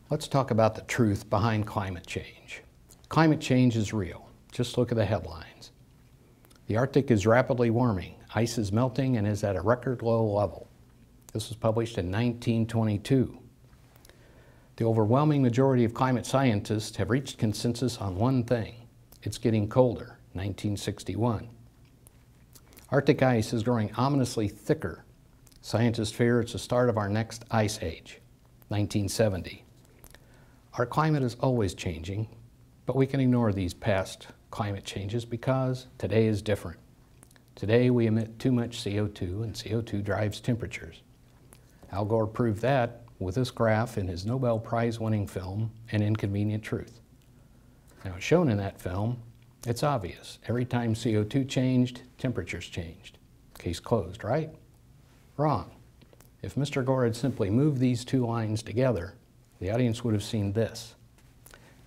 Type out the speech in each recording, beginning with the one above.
Let's talk about the truth behind climate change. Climate change is real. Just look at the headlines. The Arctic is rapidly warming. Ice is melting and is at a record low level. This was published in 1922. The overwhelming majority of climate scientists have reached consensus on one thing. It's getting colder, 1961. Arctic ice is growing ominously thicker. Scientists fear it's the start of our next ice age, 1970. Our climate is always changing, but we can ignore these past climate changes because today is different. Today we emit too much CO2, and CO2 drives temperatures. Al Gore proved that with this graph in his Nobel Prize-winning film, An Inconvenient Truth. Now, as shown in that film, it's obvious. Every time CO2 changed, temperatures changed. Case closed, right? Wrong. If Mr. Gore had simply moved these two lines together, the audience would have seen this.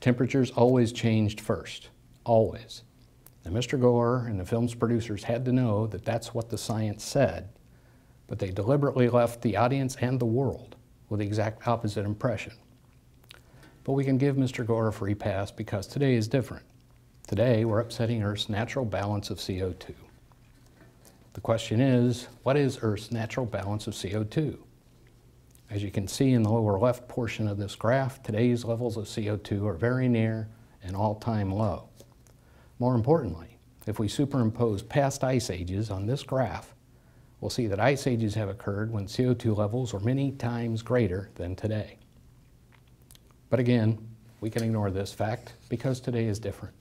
Temperatures always changed first. Always. Now, Mr. Gore and the film's producers had to know that that's what the science said, but they deliberately left the audience and the world with the exact opposite impression. But we can give Mr. Gore a free pass because today is different. Today, we're upsetting Earth's natural balance of CO2. The question is, what is Earth's natural balance of CO2? As you can see in the lower left portion of this graph, today's levels of CO2 are very near an all-time low. More importantly, if we superimpose past ice ages on this graph, we'll see that ice ages have occurred when CO2 levels were many times greater than today. But again, we can ignore this fact because today is different.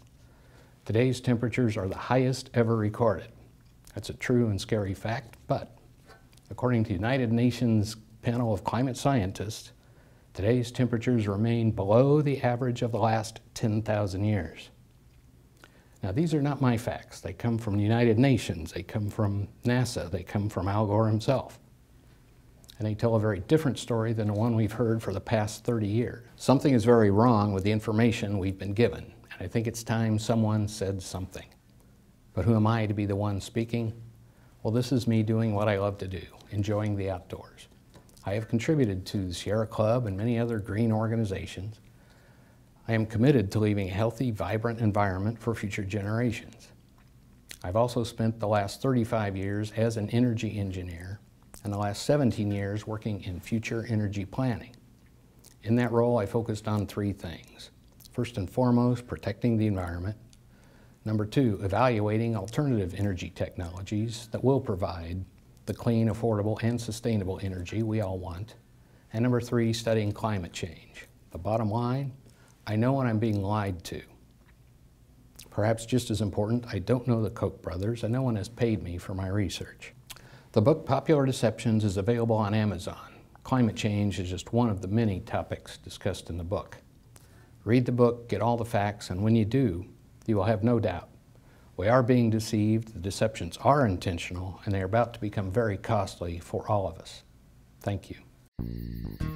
Today's temperatures are the highest ever recorded. That's a true and scary fact, but according to the United Nations Panel of Climate Scientists, today's temperatures remain below the average of the last 10,000 years. Now, these are not my facts. They come from the United Nations, they come from NASA, they come from Al Gore himself. And they tell a very different story than the one we've heard for the past 30 years. Something is very wrong with the information we've been given, and I think it's time someone said something. But who am I to be the one speaking? Well, this is me doing what I love to do, enjoying the outdoors. I have contributed to the Sierra Club and many other green organizations. I am committed to leaving a healthy, vibrant environment for future generations. I've also spent the last 35 years as an energy engineer and the last 17 years working in future energy planning. In that role, I focused on three things. First and foremost, protecting the environment. Number two, evaluating alternative energy technologies that will provide the clean, affordable, and sustainable energy we all want. And number three, studying climate change. The bottom line, I know when I'm being lied to. Perhaps just as important, I don't know the Koch brothers, and no one has paid me for my research. The book Popular Deceptions is available on Amazon. Climate change is just one of the many topics discussed in the book. Read the book, get all the facts, and when you do, you will have no doubt. We are being deceived, the deceptions are intentional, and they are about to become very costly for all of us. Thank you.